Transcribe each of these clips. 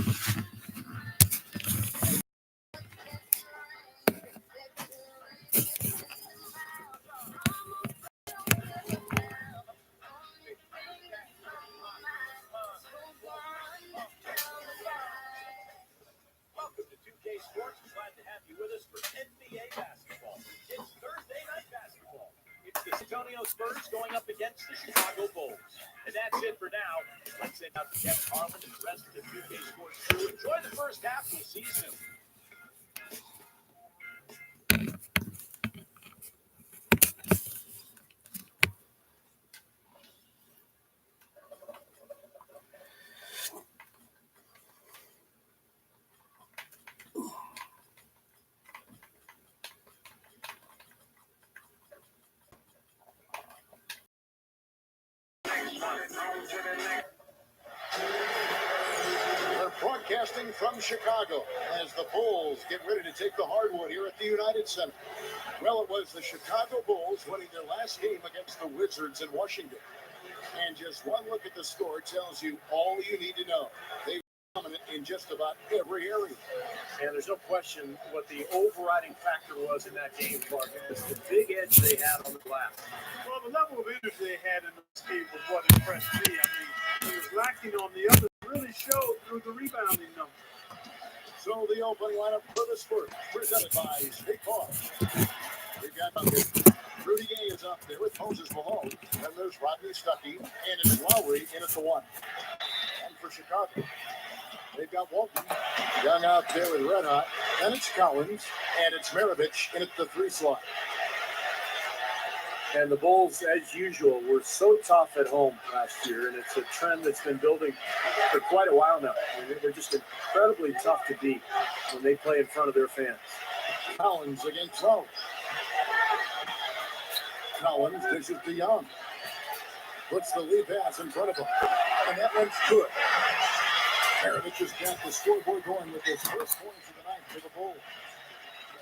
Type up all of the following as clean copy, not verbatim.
Welcome to 2K Sports. Glad to have you with us for NBA basketball. It's Thursday night basketball. It's the San Antonio Spurs going up against the Chicago Bulls. And that's it for now. Let's send out to Kevin Harlan and the rest of the 2K Sports crew. Enjoy the first half. We'll see you soon. We're broadcasting from Chicago as the Bulls get ready to take the hardwood here at the United Center. Well, it was the Chicago Bulls winning their last game against the Wizards in Washington. And just one look at the score tells you all you need to know. They were dominant in just about every area. And there's no question what the overriding factor was in that game, Clark. It was the big edge they had on the glass. Well, the level of energy they had in this game was what impressed me. I mean, it was lacking on the others. Really showed through the rebounding numbers. So the opening lineup for the Spurs, presented by State Farm. We've got Rudy Gay is up there with Moses Malone. Then there's Rodney Stuckey, and it's Lowry in at the one. And for Chicago, they've got Walton Young out there with Red Hot. Then it's Collins, and it's Maravich in at the three slot. And the Bulls, as usual, were so tough at home last year, and it's a trend that's been building for quite a while now. I mean, they're just incredibly tough to beat when they play in front of their fans. Collins against Rose. Collins dishes to Young. Puts the lead pass in front of him. And that one's good. Maravich has got the scoreboard going with his first points of the night for the Bulls.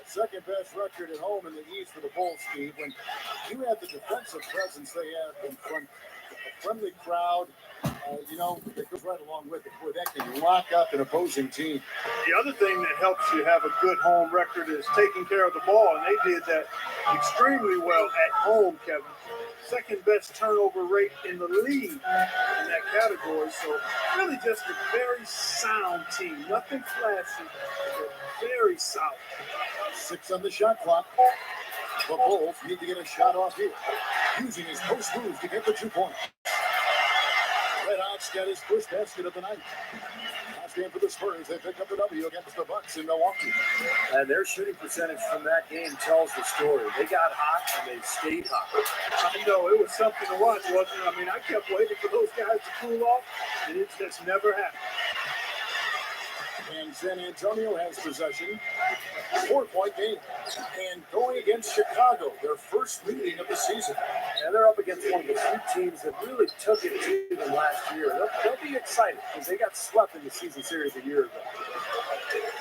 Second best record at home in the East for the Bulls, Steve. When you have the defensive presence they have in front, a friendly crowd, that goes right along with it. Boy, that can lock up an opposing team. The other thing that helps you have a good home record is taking care of the ball, and they did that extremely well at home, Kevin. Second best turnover rate in the league in that category. So really just a very sound team. Nothing flashy, but very solid. 6 on the shot clock. The Bulls need to get a shot off here, using his post move to get the 2 points. Red Hot's got his first basket of the night. Last game for the Spurs, they picked up the W against the Bucks in Milwaukee. And their shooting percentage from that game tells the story. They got hot and they stayed hot. I know it was something to watch, wasn't it? I mean, I kept waiting for those guys to cool off, and it just never happened. And San Antonio has possession. 4-point game. And going against Chicago, their first meeting of the season. And they're up against one of the few teams that really took it to them last year. They'll be excited because they got swept in the season series a year ago.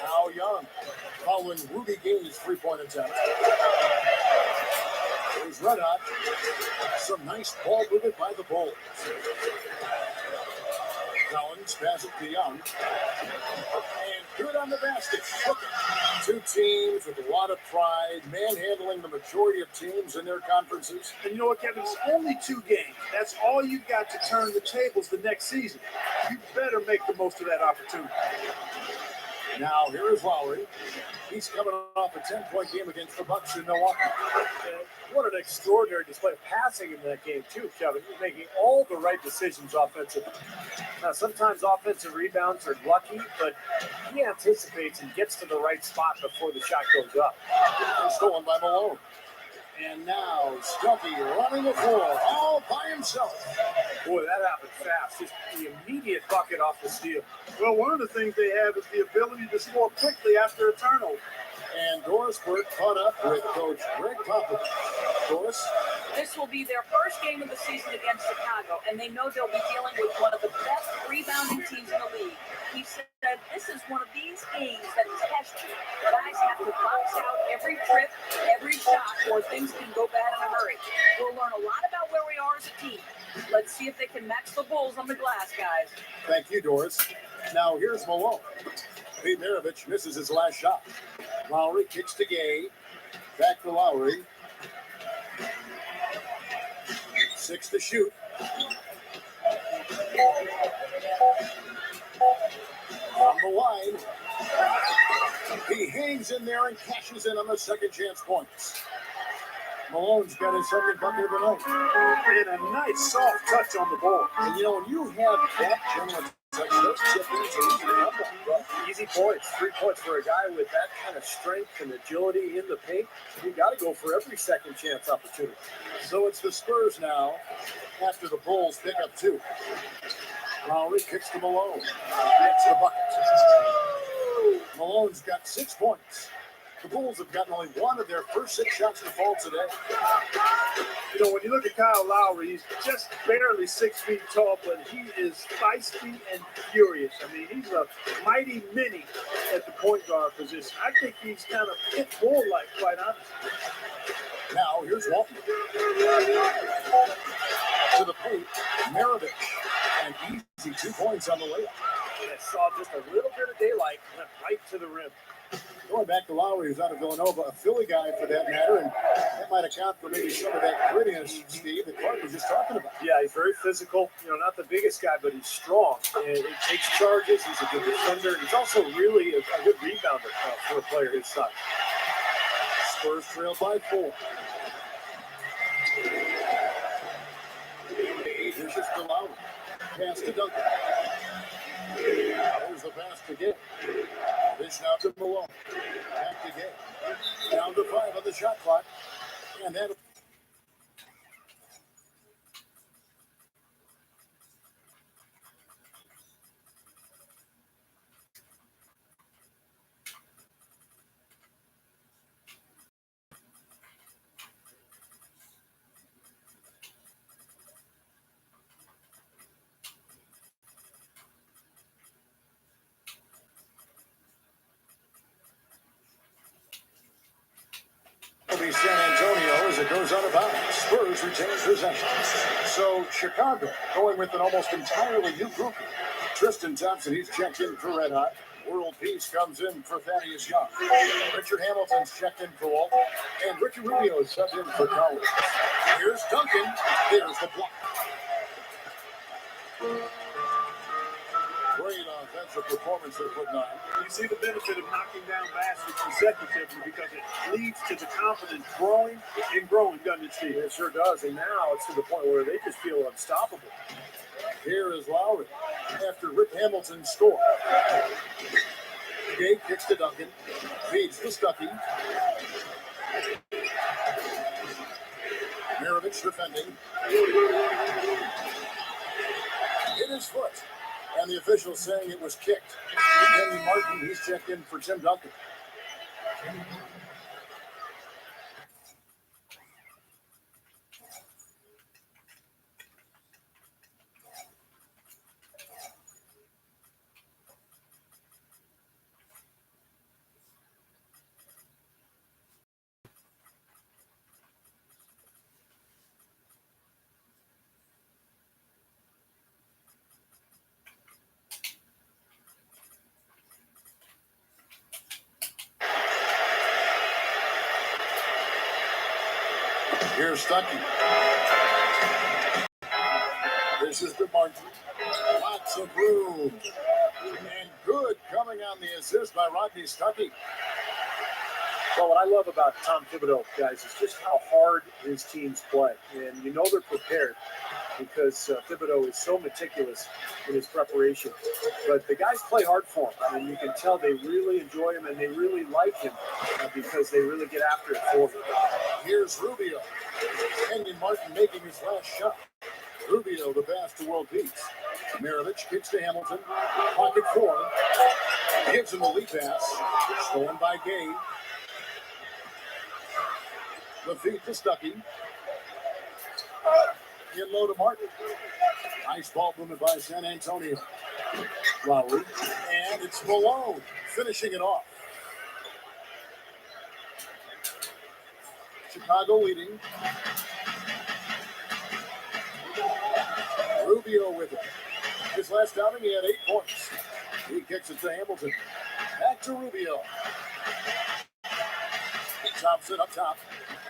Now Young following Rudy Gay's 3-point attempt. There's Red Hot. Some nice ball movement by the Bulls. Collins passes it to Young. And good on the basket. Two teams with a lot of pride, manhandling the majority of teams in their conferences. And you know what, Kevin? It's only 2 games. That's all you've got to turn the tables the next season. You better make the most of that opportunity. Now, here is Lowry. He's coming off a 10-point game against the Bucks in Milwaukee. What an extraordinary display of passing in that game, too, Kevin. He's making all the right decisions offensively. Now, sometimes offensive rebounds are lucky, but he anticipates and gets to the right spot before the shot goes up. Stolen by Malone. And now Stuckey running the floor all by himself. Boy, that happened fast. Just the immediate bucket off the steal. Well, one of the things they have is the ability to score quickly after a turnover. And Doris Burke caught up with Coach Greg Popovich. Doris? This will be their first game of the season against Chicago, and they know they'll be dealing with one of the best rebounding teams in the league. He said this is one of these games that test you. Guys have to box out every trip, every shot, or things can go bad in a hurry. We'll learn a lot about where we are as a team. Let's see if they can match the Bulls on the glass, guys. Thank you, Doris. Now here's Malone. Pete Maravich misses his last shot. Lowry kicks to Gay. Back to Lowry. 6 to shoot. On the line. He hangs in there and cashes in on the second chance points. Malone's got his second bucket of the night. And a nice soft touch on the ball. And you know, when you have that general touch, those chip-ins are easy to come by. Easy points, 3 points for a guy with that kind of strength and agility in the paint. You got to go for every second chance opportunity. So it's the Spurs now after the Bulls pick up 2. Lowry kicks to Malone. Gets the bucket. Malone's got 6 points. The Bulls have gotten only 1 of their first 6 shots to fall today. You know, when you look at Kyle Lowry, he's just barely 6 feet tall, but he is feisty and furious. I mean, he's a mighty mini at the point guard position. I think he's kind of pit bull-like, quite honestly. Now here's Walton. To the paint, Maravich. And easy 2 points on the layup. I saw just a little bit of daylight, went right to the rim. Going back to Lowry, who's out of Villanova, a Philly guy for that matter, and that might account for maybe some of that grittiness, Steve, that Clark was just talking about. Yeah, he's very physical. You know, not the biggest guy, but he's strong. And he takes charges. He's a good defender. He's also really a good rebounder for a player his size. Spurs trail by 4. Here's just to Lowry. Pass to Duncan. There's the pass to Gay. This now to Malone. Back to Gay. Down to 5 on the shot clock. And that. San Antonio as it goes out of bounds. Spurs retains possession. So Chicago going with an almost entirely new group. Tristan Thompson, he's checked in for Red Hot. World Peace comes in for Thaddeus Young. Richard Hamilton's checked in for Walt. And Ricky Rubio is subbed in for Collins. Here's Duncan. There's the block. Great offensive performance they're putting on. You see the benefit of knocking down baskets consecutively because it leads to the confidence growing, doesn't it, Steve? It sure does. And now it's to the point where they just feel unstoppable. Here is Lowry after Rick Hamilton scored. Gay kicks to Duncan. Feeds to Stuckey. Maravich defending. Hit his foot. And the official saying it was kicked. Henry Martin, he's checked in for Tim Duncan. Here's Stuckey. This is the Martin. Lots of room. And good coming on the assist by Rodney Stuckey. Well, what I love about Tom Thibodeau, guys, is just how hard his teams play. And you know they're prepared because Thibodeau is so meticulous in his preparation. But the guys play hard for him. And you can tell they really enjoy him and they really like him because they really get after it for him. Here's Rubio. Kenyon Martin making his last shot. Rubio the pass to World Peace. Maravich kicks to Hamilton. Pocket 4. Gives him the lead pass. Stolen by Gay. The feed to Stuckey. In low to Martin. Nice ball movement by San Antonio. Lowry. And it's Malone finishing it off. Chicago leading. Rubio with it. His last outing, he had 8 points. He kicks it to Hamilton. Back to Rubio. Thompson up top.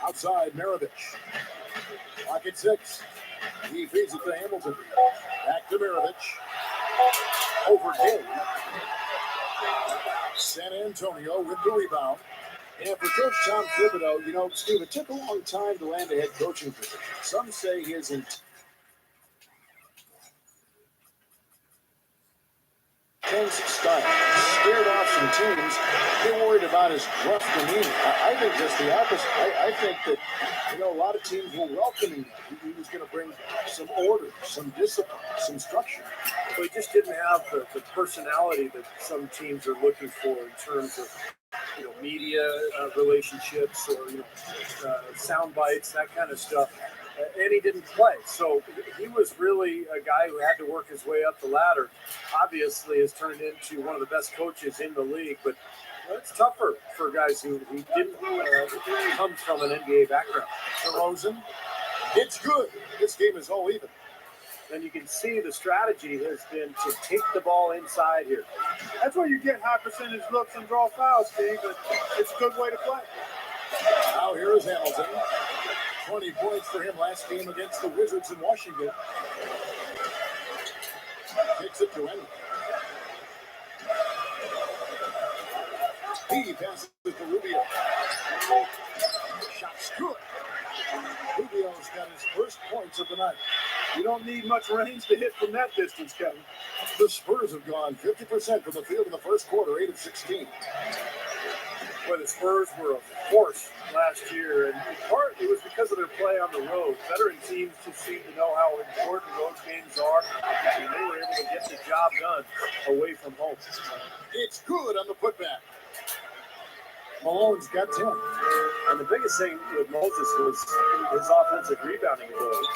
Outside, Maravich. Clock at 6. He feeds it to Hamilton. Back to Maravich. Over Gay. San Antonio with the rebound. And for Coach Tom Thibodeau, you know, Steve, it took a long time to land a head coaching position. Some say his intense style scared off some teams. They're worried about his rough demeanor. I think just the opposite. I think that, you know, a lot of teams were welcoming him. He was going to bring some order, some discipline, some structure. But he just didn't have the personality that some teams are looking for in terms of, you know, media relationships or, you know, sound bites, that kind of stuff. And he didn't play. So he was really a guy who had to work his way up the ladder. Obviously has turned into one of the best coaches in the league, but it's tougher for guys who didn't come from an NBA background. DeRozan, it's good. This game is all even. And you can see the strategy has been to take the ball inside here. That's where you get high percentage looks and draw fouls, Steve. But it's a good way to play. Now here is Hamilton. 20 points for him last game against the Wizards in Washington. Kicks it to him. He passes it to Rubio. Shot's good. Rubio's got his first points of the night. You don't need much range to hit from that distance, Kevin. The Spurs have gone 50% from the field in the first quarter, 8 of 16. Boy, the Spurs were a force last year, and in part it was because of their play on the road. Veteran teams just seem to know how important road games are, and they were able to get the job done away from home. It's good on the putback. Malone's got 10. And the biggest thing with Moses was his offensive rebounding ability.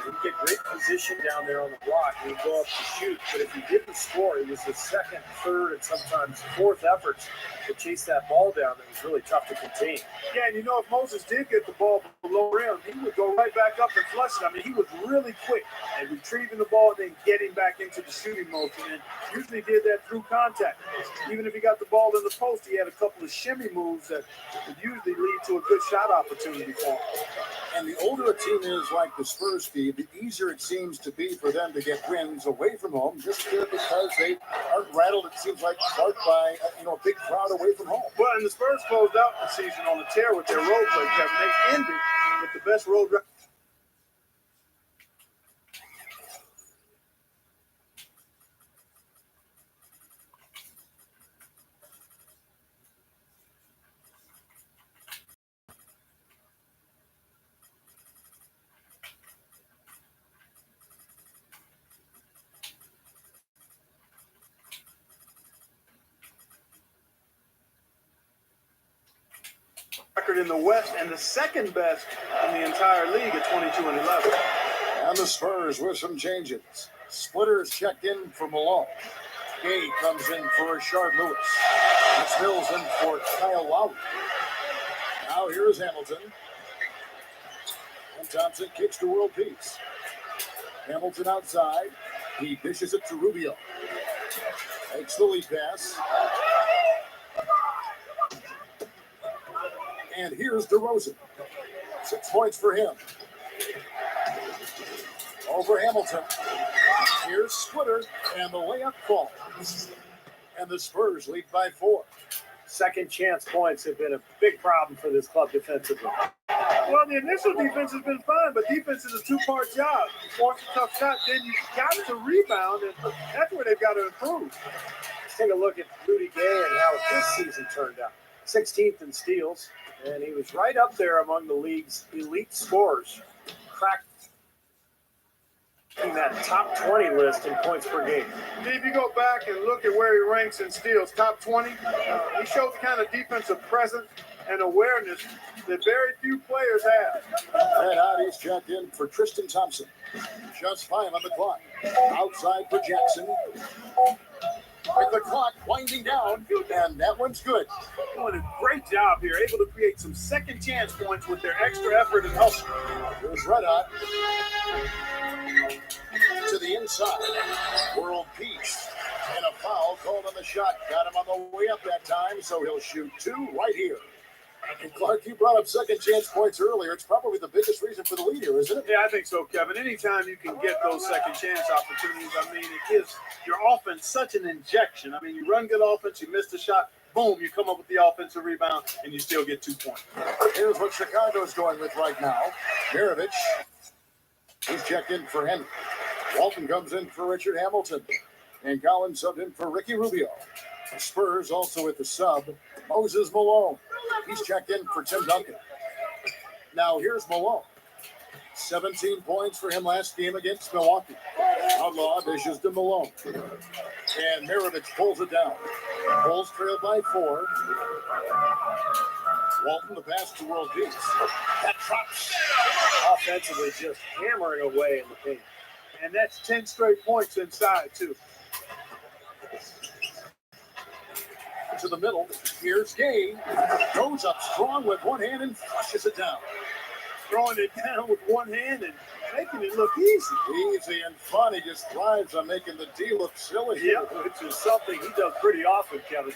He'd get great position down there on the block, and he'd go up to shoot. But if he didn't score, it was the second, third, and sometimes fourth efforts to chase that ball down that was really tough to contain. Yeah, and you know, if Moses did get the ball below rim, he would go right back up and flush it. I mean, he was really quick at retrieving the ball and then getting back into the shooting motion. And usually did that through contact. Even if he got the ball in the post, he had a couple of shimmy moves that would usually lead to a good shot opportunity for him. And the older a team is like the Spurs, Steve, the easier it seems to be for them to get wins away from home, just because they aren't rattled, it seems like, by a big crowd away from home. Well, and the Spurs closed out the season on the tear with their road play, Kevin. They ended with the best road record. In the West and the second best in the entire league at 22-11. And the Spurs with some changes. Splitters checked in for Malone. Gay comes in for Rashard Lewis. It's Mills in for Kyle Lowry. Now here is Hamilton. And Thompson kicks to World Peace. Hamilton outside. He dishes it to Rubio. Takes the lead pass. And here's DeRozan. 6 points for him. Over Hamilton. Here's Splitter, and the layup falls. And the Spurs lead by 4. Second chance points have been a big problem for this club defensively. Well, the initial defense has been fine, but defense is a two-part job. You force a tough shot, then you got to rebound, and that's where they've got to improve. Let's take a look at Rudy Gay and how his season turned out. 16th in steals. And he was right up there among the league's elite scorers, cracking that top 20 list in points per game. If you go back and look at where he ranks in steals, top 20, he shows the kind of defensive presence and awareness that very few players have. Red Hot, he's checked in for Tristan Thompson. Just 5 on the clock. Outside for Jackson. With the clock winding down, and that one's good. Doing a great job here, able to create some second chance points with their extra effort and help. Here's Red Hot. To the inside. World Peace. And a foul called on the shot. Got him on the way up that time, so he'll shoot 2 right here. And Clark, you brought up second chance points earlier. It's probably the biggest reason for the lead here, isn't it? Yeah, I think so, Kevin. Anytime you can get those second chance opportunities, I mean, it gives your offense such an injection. I mean, you run good offense, you miss the shot, boom, you come up with the offensive rebound, and you still get 2 points. Here's what Chicago's going with right now. Mirovic, he's checked in for Henry. Walton comes in for Richard Hamilton. And Collins subbed in for Ricky Rubio. The Spurs also at the sub, Moses Malone. He's checked in for Tim Duncan. Now here's Malone. 17 points for him last game against Milwaukee. Outlaw dishes to Malone. And Mirovic pulls it down. Bulls trailed by 4. Walton, the pass to World Peace. That drops. Offensively, just hammering away in the paint. And that's 10 straight points inside, too. To the middle. Here's Gay. Goes up strong with one hand and flushes it down. Throwing it down with one hand and making it look easy. Easy and fun. He just thrives on making the D look silly. Yeah, which is something he does pretty often, Kevin.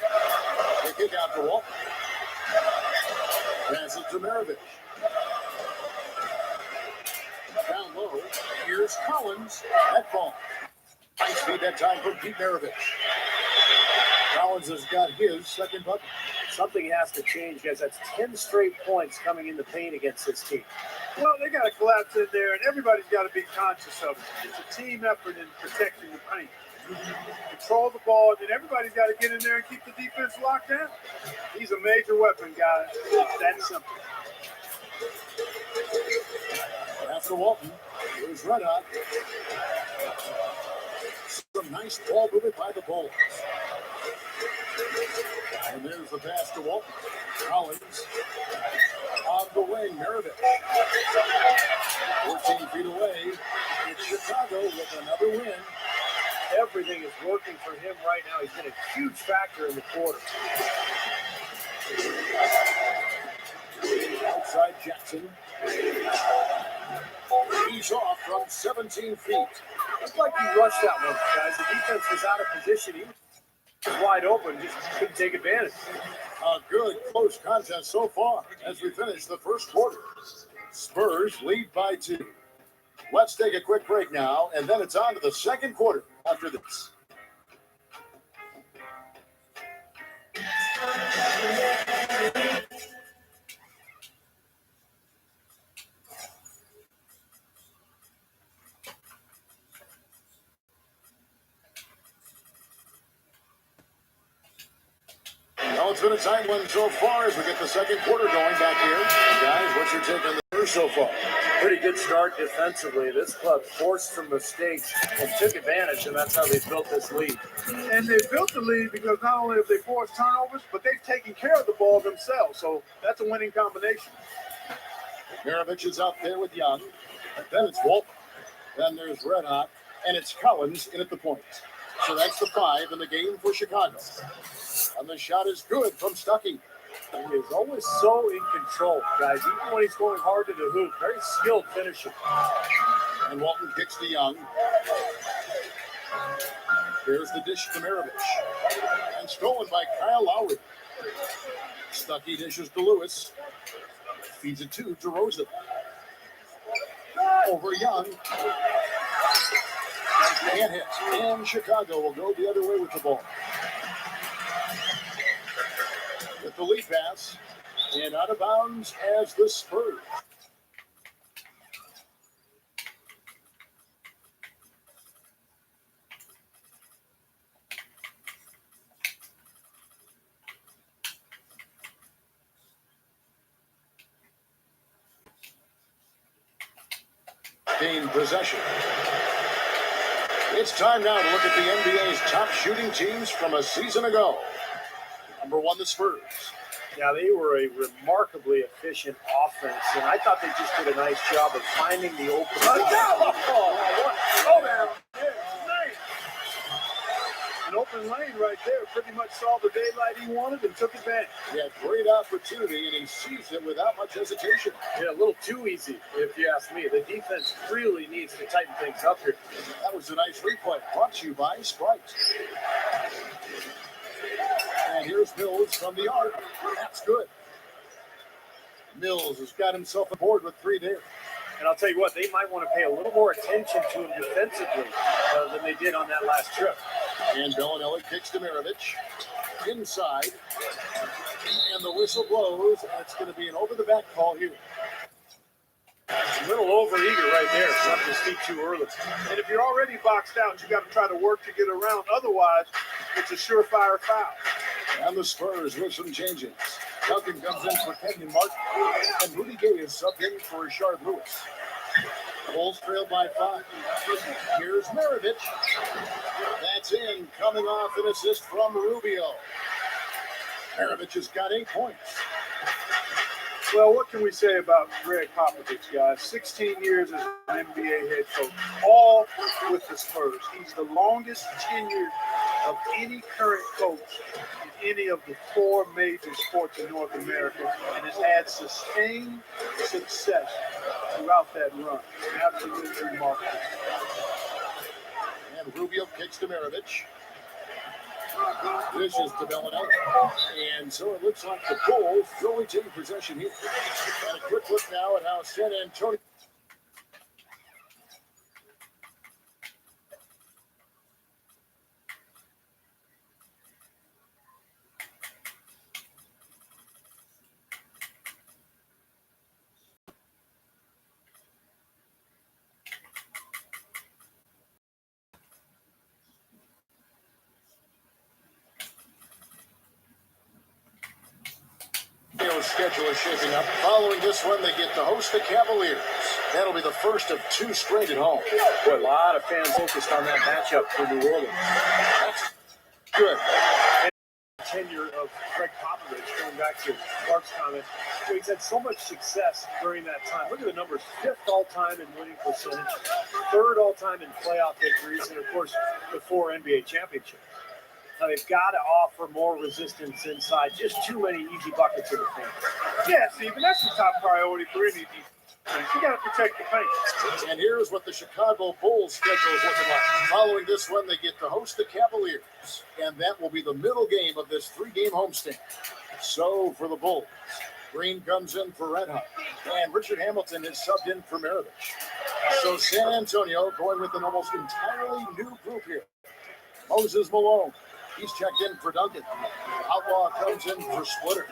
They kick out to Walton. Pass it to Mirovic. Down low. Here's Collins. That ball. Nice feed that time from Pete Mirovic. Collins has got his second bucket. Something has to change, guys. That's 10 straight points coming in the paint against this team. Well, they got to collapse in there, and everybody's got to be conscious of it. It's a team effort in protecting the paint. Control the ball, and then everybody's got to get in there and keep the defense locked down. He's a major weapon, guys. It's that simple. After Walton, here's Red Hot. Some nice ball movement by the Bulls. And there's the pass to Walton. Collins on the wing. Mirovic 14 feet away. It's Chicago with another win. Everything is working for him right now. He's been a huge factor in the quarter. Outside Jackson. He's off from 17 feet. It's like he rushed that one, guys. The defense was out of position. He was wide open, just couldn't take advantage. A good close contest so far as we finish the first quarter. Spurs lead by 2. Let's take a quick break now, and then it's on to the second quarter after this. Well, it's been a tight one so far as we get the second quarter going back here. Guys, what's your take on the first so far? Pretty good start defensively. This club forced some mistakes and took advantage, and that's how they built this lead. And they built the lead because not only have they forced turnovers, but they've taken care of the ball themselves. So that's a winning combination. Mirovic is out there with Young. Then it's Walton. Then there's Red Hot. And it's Collins in at the point. So that's the 5 in the game for Chicago. And the shot is good from Stuckey. He is always so in control, guys. Even when he's going hard to the hoop, very skilled finisher. And Walton kicks to Young. Here's the dish to Mirovic. And stolen by Kyle Lowry. Stuckey dishes to Lewis. Feeds it to DeRozan. Over Young. Can't hit. And Chicago will go the other way with the ball. With the lead pass. And out of bounds as the Spurs. Gain possession. It's time now to look at the NBA's top shooting teams from a season ago. Number 1, the Spurs. Yeah, they were a remarkably efficient offense, and I thought they just did a nice job of finding the open. An open lane right there. Pretty much saw the daylight he wanted and took advantage. He had great opportunity, and he seized it without much hesitation. Yeah, a little too easy, if you ask me. The defense really needs to tighten things up here. That was a nice replay. Brought to you by Sprite. And here's Mills from the arc. That's good. Mills has got himself aboard with 3 there. And I'll tell you what, they might want to pay a little more attention to him defensively than they did on that last trip. And Bellinelli kicks to Maravich. Inside. And the whistle blows, and it's going to be an over-the-back call here. A little overeager right there. Left his feet too early. And if you're already boxed out, you got to try to work to get around. Otherwise, it's a surefire foul. And the Spurs with some changes. Duncan comes in for Kenyon Martin. And Rudy Gay is subbed in for Rashard Lewis. Bulls trail by 5. Here's Maravich. That's in. Coming off an assist from Rubio. Maravich has got 8 points. Well, what can we say about Greg Popovich, guys? 16 years as an NBA head coach, all with the Spurs. He's the longest tenured of any current coach in any of the 4 major sports in North America and has had sustained success throughout that run. Absolutely remarkable. And Rubio kicks to Maravich. Dishes to Bellinelli. And so it looks like the Bulls will retain possession here. And a quick look now at how San Antonio. Schedule is shaping up. Following this one, they get to host the Cavaliers. That'll be the first of 2 straight at home. Boy, a lot of fans focused on that matchup for New Orleans. That's good. And the tenure of Greg Popovich, going back to Clark's comment, he's had so much success during that time. Look at the numbers: 5th all-time in winning percentage, 3rd all-time in playoff victories, and of course, the 4 NBA championships. Now, they've got to offer more resistance inside. Just too many easy buckets in the paint. Yeah, Stephen, that's the top priority for any defense. You got to protect the paint. And here's what the Chicago Bulls schedule is looking like. Following this one, they get to host the Cavaliers. And that will be the middle game of this 3-game homestand. So for the Bulls, Green comes in for Red Hot. And Richard Hamilton is subbed in for Maravich. So San Antonio going with an almost entirely new group here. Moses Malone. He's checked in for Duncan. Outlaw comes in for Splitter.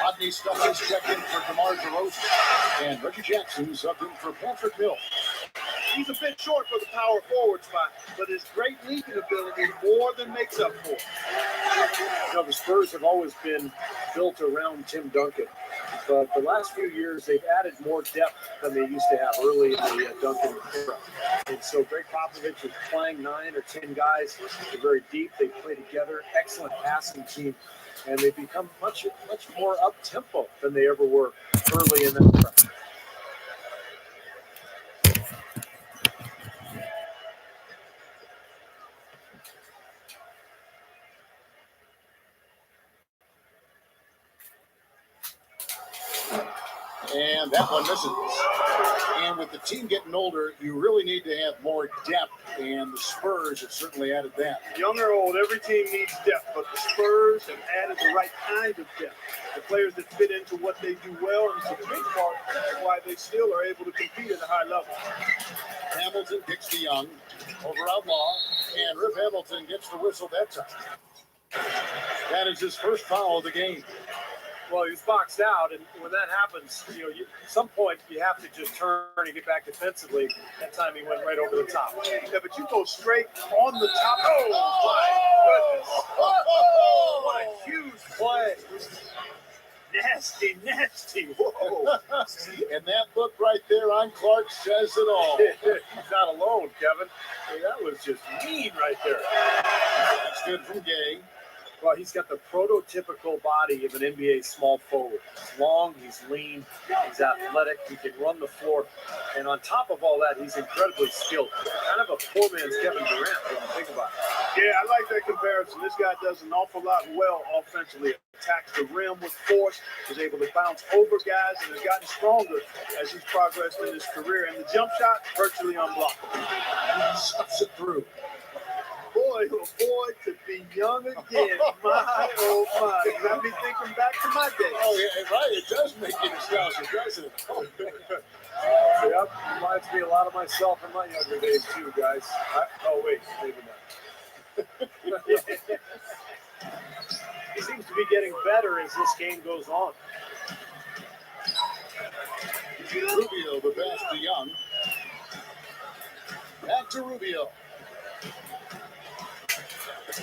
Rodney Stubbs checked in for DeMar DeRozan. And Reggie Jackson subbed in for Patrick Mills. He's a bit short for the power forward spot, but his great leaping ability more than makes up for it. You know, the Spurs have always been built around Tim Duncan. But the last few years, they've added more depth than they used to have early in the Duncan era. And so Greg Popovich is playing 9 or 10 guys. They're very deep. They play together. Excellent passing team. And they become much more up-tempo than they ever were early in that era. And that one misses. And with the team getting older, you really need to have more depth. And the Spurs have certainly added that. Young or old, every team needs depth, but the Spurs have added the right kind of depth. The players that fit into what they do well, and it's a big part of why they still are able to compete at a high level. Hamilton kicks to Young over Outlaw, and Rip Hamilton gets the whistle that time. That is his first foul of the game. Well, he was boxed out, and when that happens, at some point you have to just turn and get back defensively. That time he went right over the top. Yeah, but you go straight on the top. Oh, my goodness. What a huge play. Nasty. Whoa. And that look right there on Clark says it all. He's not alone, Kevin. Hey, that was just mean right there. That's good from Gay. Well, he's got the prototypical body of an NBA small forward. He's long, he's lean, he's athletic, he can run the floor. And on top of all that, he's incredibly skilled. Kind of a poor man's Kevin Durant when you think about it. Yeah, I like that comparison. This guy does an awful lot well offensively. Attacks the rim with force, is able to bounce over guys, and has gotten stronger as he's progressed in his career. And the jump shot, virtually unblockable. Sucks it through. Boy, oh boy, to be young again. My, oh my. You got me thinking back to my days. Oh, yeah, right. It does make you nostalgic, doesn't it? Oh, Yep, reminds me a lot of myself in my younger days too, guys. Oh wait, maybe not. He seems to be getting better as this game goes on. Rubio, the pass to Young. Back to Rubio.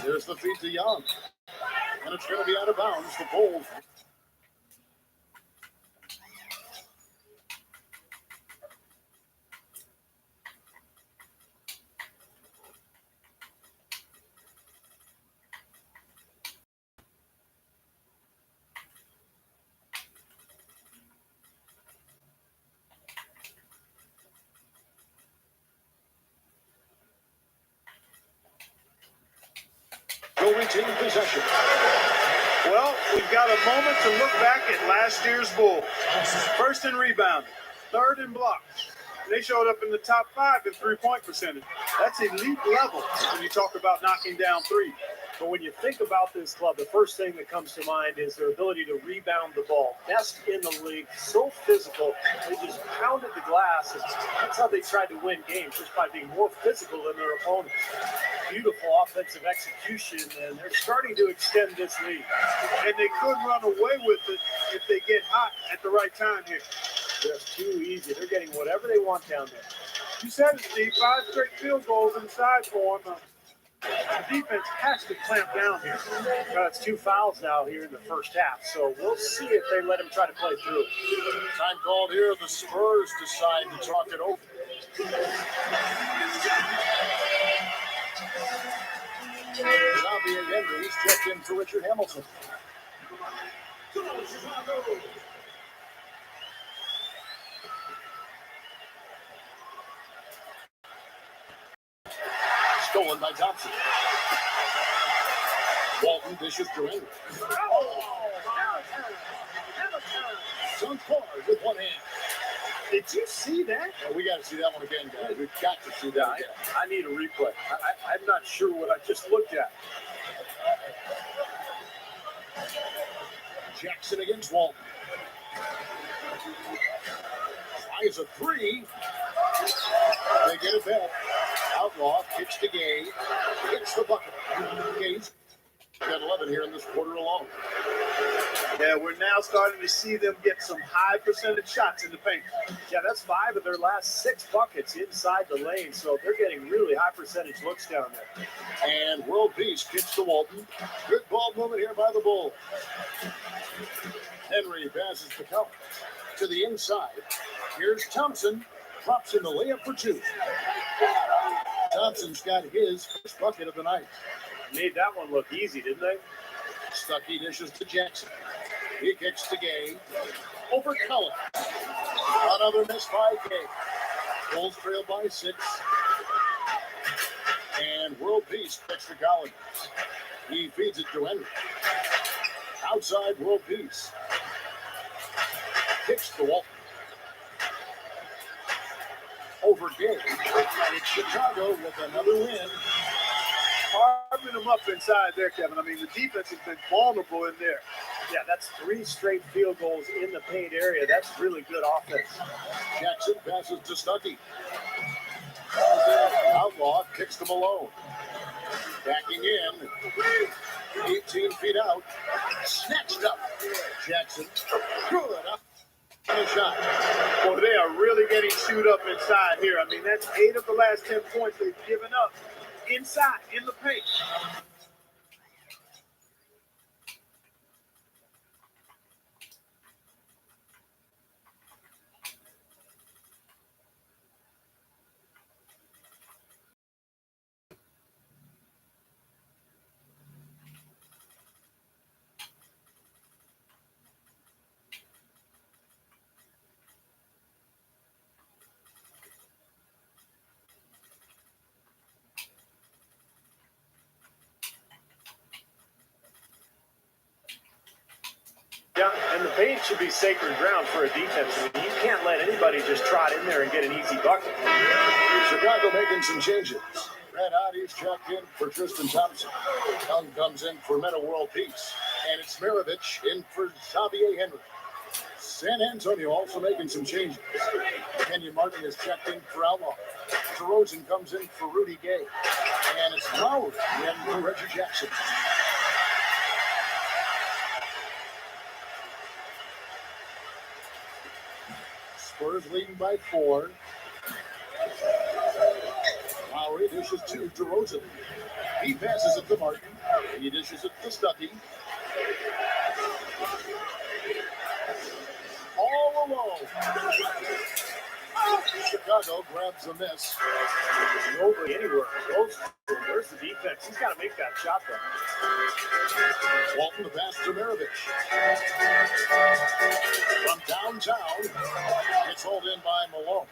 There's the feed to Young. And it's going to be out of bounds. The Bulls. Will retain possession. Well, we've got a moment to look back at last year's Bulls. First in rebounding, third in blocks. They showed up in the top 5 in three-point percentage. That's elite level when you talk about knocking down threes. But when you think about this club, the first thing that comes to mind is their ability to rebound the ball. Best in the league, so physical. They just pounded the glass. And that's how they tried to win games, just by being more physical than their opponents. Beautiful offensive execution, and they're starting to extend this lead. And they could run away with it if they get hot at the right time here. Just too easy. They're getting whatever they want down there. You said it, Steve. 5 straight field goals inside for them. The defense has to clamp down here. It's 2 fouls now here in the first half, so we'll see if they let him try to play through. Time called here. The Spurs decide to talk it over. Xavier Henry's checked in for Richard Hamilton. Stolen by Thompson. Walton dishes to Henry. Dunk hard with one hand. Did you see that? Well, we got to see that one again, guys. We've got to see that again. I need a replay. I'm not sure what I just looked at. Jackson against Walton. Tries a three. They get it back. Outlaw kicks to Gay. Hits the bucket. Gay's got 11 here in this quarter alone. Yeah, we're now starting to see them get some high percentage shots in the paint. Yeah, that's 5 of their last 6 buckets inside the lane, so they're getting really high percentage looks down there. And World Peace kicks to Walton. Good ball movement here by the Bulls. Henry passes the count to the inside. Here's Thompson. Drops in the layup for 2. Thompson's got his first bucket of the night. Made that one look easy, didn't they? Stuckey dishes to Jackson. He kicks to Gay. Over Cullen. Another miss by Gay. Bulls trail by 6. And World Peace kicks to Collins. He feeds it to Henry. Outside World Peace. Kicks to Walton. Over Gay. It's Chicago with another win. Carving them up inside there, Kevin. I mean, the defense has been vulnerable in there. Yeah, that's 3 straight field goals in the paint area. That's really good offense. Jackson passes to Stuckey. Outlaw kicks to Malone. Backing in. 18 feet out. Snatched up. Jackson. Good up. And a shot. Well, they are really getting chewed up inside here. I mean, that's 8 of the last 10 points they've given up inside, in the paint. Yeah, and the paint should be sacred ground for a defense. I mean, you can't let anybody just trot in there and get an easy bucket. Chicago making some changes. Red Hotties checked in for Tristan Thompson. Young comes in for Meta World Peace. And it's Maravich in for Xavier Henry. San Antonio also making some changes. Kenyon Martin is checked in for Outlaw. DeRozan comes in for Rudy Gay. And it's Lowry in for Reggie Jackson. Spurs leading by 4. Lowry dishes to DeRozan. He passes it to Martin. He dishes it to Stuckey. All alone. Chicago grabs a miss. Nobody anywhere close to him. Where's the defense? He's got to make that shot, though. Walton the pass to Maravich. From downtown, it's hauled in by Malone.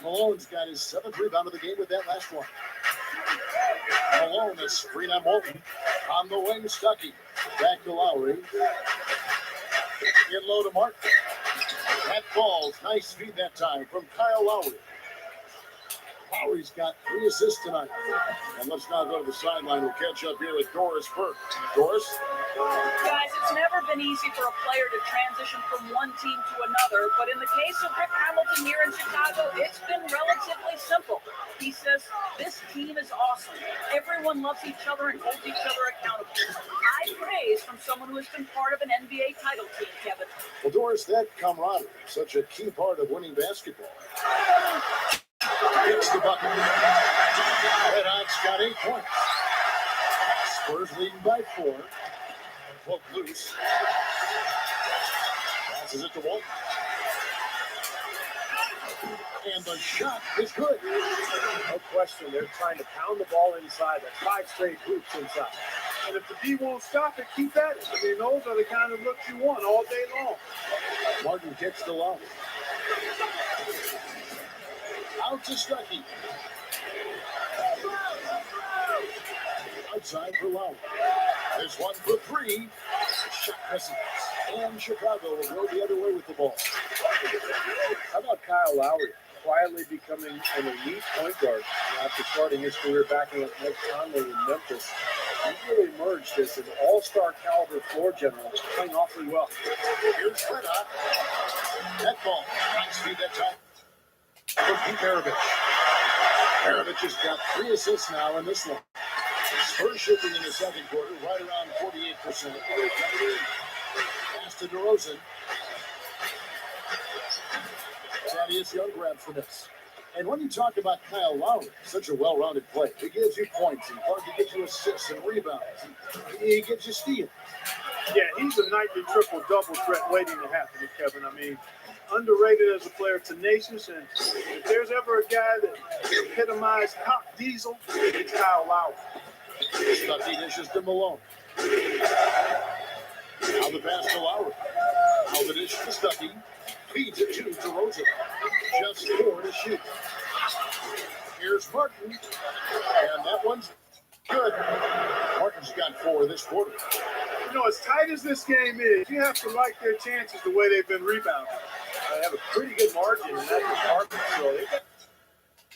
Malone's got his 7th rebound of the game with that last one. Malone is screen on Walton. On the wing, Stuckey. Back to Lowry. In low to Martin. That falls. Nice feed that time from Kyle Lowry. Lowry's got 3 assists tonight. And let's now go to the sideline. We'll catch up here with Doris Burke. Doris? Guys, it's never been easy for a player to transition from one team to another, but in the case of Rick Hamilton here in Chicago, it's been relatively simple. He says, this team is awesome. Everyone loves each other and holds each other accountable. High praise from someone who has been part of an NBA title team, Kevin. Well, Doris, that camaraderie, such a key part of winning basketball. Hits the bucket. Red Hot's got 8 points. Spurs leading by 4. Poke loose. Passes it to Walton. And the shot is good. No question. They're trying to pound the ball inside. That's 5 straight hoops inside. And if the D won't stop it, keep at it. I mean, those are the kind of looks you want all day long. Martin kicks the low. Out to Stuckey. Outside for Lowry. There's one for 3. Shot misses. And Chicago will go the other way with the ball. How about Kyle Lowry quietly becoming an elite point guard after starting his career backing up Mike Conley in Memphis? He really emerged as an all-star caliber floor general, playing awfully well. Here's Fred Hot. That ball. Nice feed that time. For Pete Maravich. Maravich has got 3 assists now in this one. Spurs shooting in the second quarter, right around 48%. Pass to DeRozan. Thaddeus Young grabs for this. And when you talk about Kyle Lowry, such a well-rounded player, he gives you points, and part he gives you assists and rebounds. He gives you steals. Yeah, he's a nightly triple-double threat waiting to happen, Kevin. I mean, underrated as a player, tenacious, and if there's ever a guy that epitomized hot diesel, it's Kyle Lowry. Stuckey dishes to Malone. Now the pass to Lowry. Now the dish to Stuckey. Feeds it to DeRozan. Just 4 to shoot. Here's Martin. And that one's good. Martin's got 4 this quarter. You know, as tight as this game is, you have to like their chances the way they've been rebounding. They have a pretty good margin in that department, so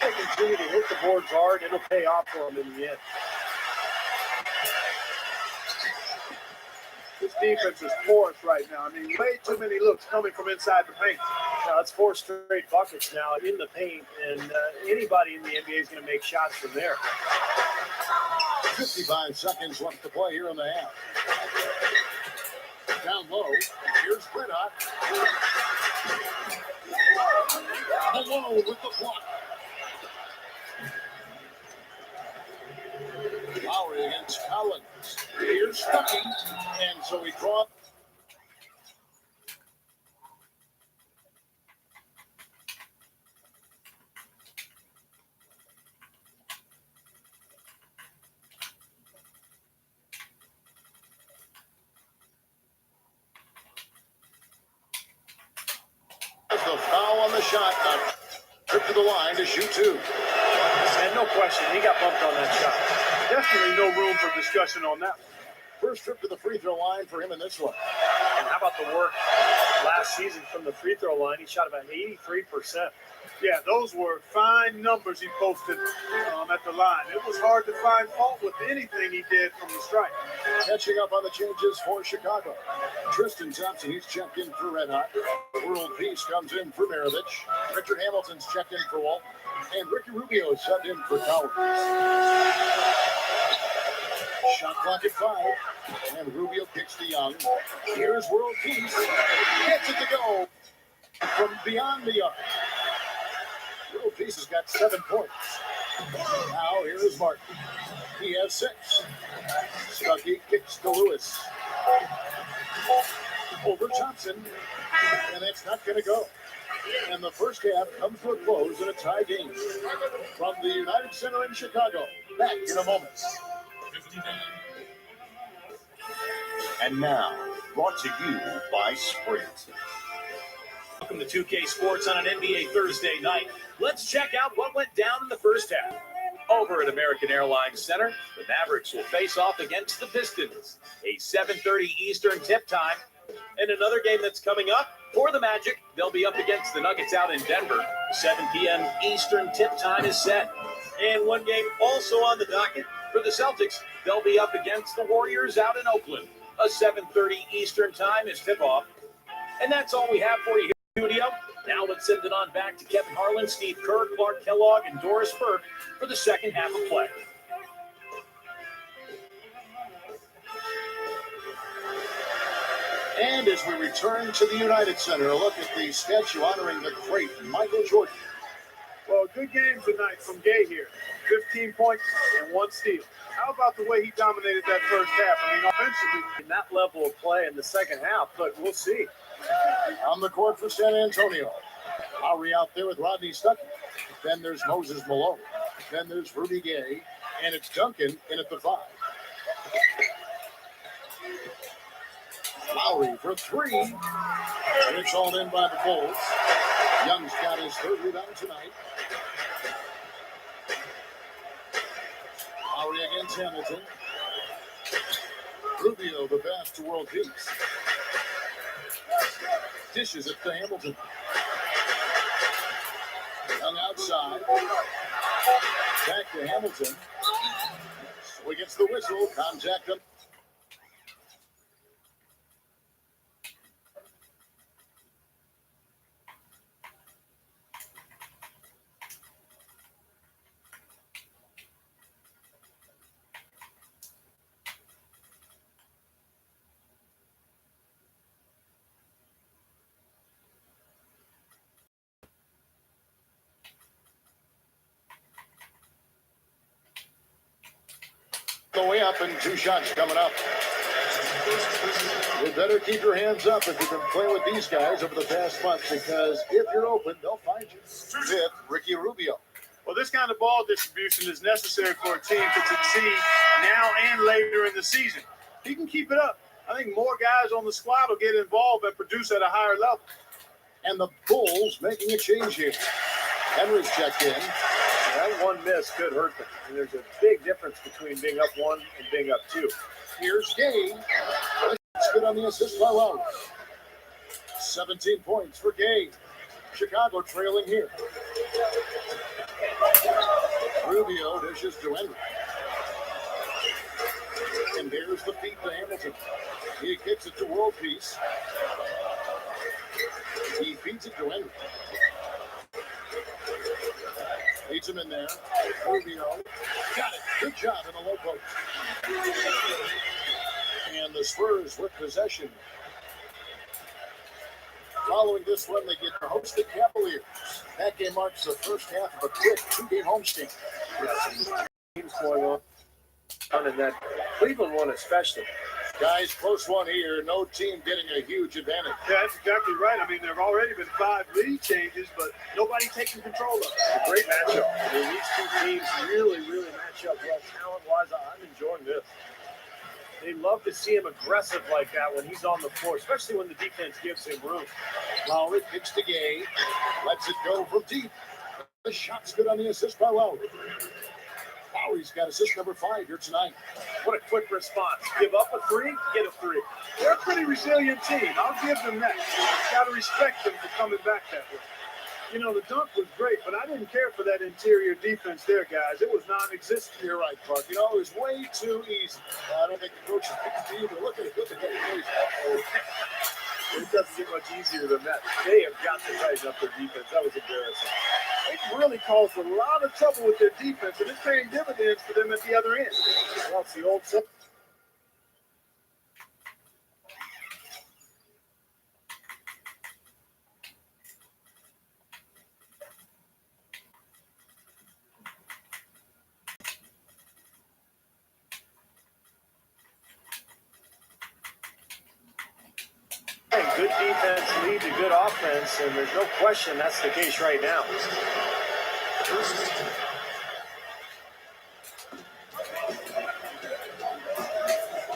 they continue to hit the boards hard. It'll pay off for them in the end. This defense is porous right now. I mean, way too many looks coming from inside the paint. Now, it's 4 straight buckets now in the paint, and anybody in the NBA is going to make shots from there. 55 seconds left to play here in the half. Down low. Here's Fred Hot. Malone with the block. Lowry against Collins. Here's Stuckey. And so he draws. The foul on the shot. Trip to the line to shoot 2. And no question, he got bumped on that shot. Definitely no room for discussion on that. First trip to the free throw line for him in this one. And how about the work last season from the free throw line? He shot about 83%. Yeah, those were fine numbers he posted at the line. It was hard to find fault with anything he did from the stripe. Catching up on the changes for Chicago. Tristan Thompson, he's checked in for Red Hot. World Peace comes in for Maravich. Richard Hamilton's checked in for Walt. And Ricky Rubio subbed in for Towers. Shot clock at 5. And Rubio kicks to Young. Here's World Peace. Gets it to go from beyond the arc. World Peace has got 7 points. Now here's Martin. He has 6. Stuckey kicks to Lewis. Over Thompson. And it's not going to go. And the first half comes to a close in a tie game. From the United Center in Chicago. Back in a moment. And now, brought to you by Sprint. Welcome to 2K Sports on an NBA Thursday night. Let's check out what went down in the first half. Over at American Airlines Center, the Mavericks will face off against the Pistons. A 7:30 Eastern tip time. And another game that's coming up for the Magic, they'll be up against the Nuggets out in Denver. 7 p.m. Eastern tip time is set. And one game also on the docket for the Celtics. They'll be up against the Warriors out in Oakland. A 7:30 Eastern time is tip-off. And that's all we have for you here in the studio. Now let's send it on back to Kevin Harlan, Steve Kerr, Clark Kellogg, and Doris Burke for the second half of play. And as we return to the United Center, a look at the statue honoring the great Michael Jordan. Well, good game tonight from Gay here. 15 points and 1 steal. How about the way he dominated that first half? I mean, offensively, In that level of play in the second half, but we'll see. On the court for San Antonio. Lowry out there with Rodney Stuckey. Then there's Moses Malone. Then there's Rudy Gay. And it's Duncan in at the 5. Lowry for 3. And it's all in by the Bulls. Young's got his 3rd rebound tonight. Lowry against Hamilton. Rubio the pass to World Peace. Dishes it to Hamilton. Young outside. Back to Hamilton. So he gets the whistle. Contact him. The way up and 2 shots coming up. You better keep your hands up if you can play with these guys over the past month, because if you're open, they'll find you. 5th, Ricky Rubio. well, this kind of ball distribution is necessary for a team to succeed now and later in the season. If he can keep it up, I think more guys on the squad will get involved and produce at a higher level. And the Bulls making a change here. Henry's checked in. That one miss could hurt them. And there's a big difference between being up 1 and being up 2. Here's Gay. It's good on the assist by Lowry. 17 points for Gay. Chicago trailing here. Rubio dishes to Henry. And here's the feed to Hamilton. He kicks it to World Peace. He feeds it to Henry. Leads him in there. Rubio. Got it. Good job in the low post. And the Spurs with possession. Following this one, they get to host the Cavaliers. That game marks the first half of a quick 2-game homestand. Teams going on in that Cleveland one especially. Guys, close one here. No team getting a huge advantage. Yeah, that's exactly right. I mean, there have already been 5 lead changes, but nobody taking control of it. A great matchup. I mean, these two teams really match up well talent-wise. I'm enjoying this. They love to see him aggressive like that when he's on the floor, especially when the defense gives him room. Lowry kicks to Gay. Lets it go from deep. The shot's good on the assist by Lowry. Lowry's got assist number 5 here tonight. What a quick response. Give up a three, get a three. They're a pretty resilient team. I'll give them that. Got to respect them for coming back that way. You know, the dunk was great, but I didn't care for that interior defense there, guys. It was non-existent. You're right, Clark. You know, it was way too easy. I don't think the coach is picking to you, but look at it. Look at that. It doesn't get much easier than that. They have got to tighten up their defense. That was embarrassing. It really caused a lot of trouble with their defense, and it's paying dividends for them at the other end. Well, it's the old stuff. Good defense leads to good offense, and there's no question that's the case right now.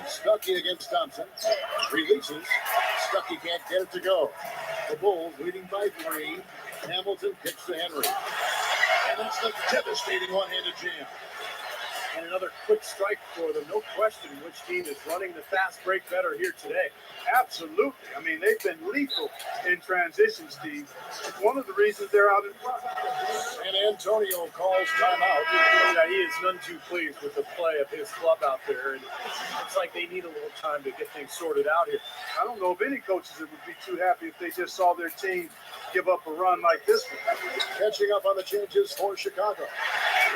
Stuckey against Thompson. Releases. Stuckey can't get it to go. The Bulls leading by 3. Hamilton kicks to Henry. And that's the devastating one-handed jam. And another quick strike for them. No question which team is running the fast break better here today. Absolutely. I mean, they've been lethal in transition, Steve. It's one of the reasons they're out in front. And Antonio calls timeout. Yeah, he is none too pleased with the play of his club out there. And it's like they need a little time to get things sorted out here. I don't know if any coaches would be too happy if they just saw their team give up a run like this one. Catching up on the changes for Chicago.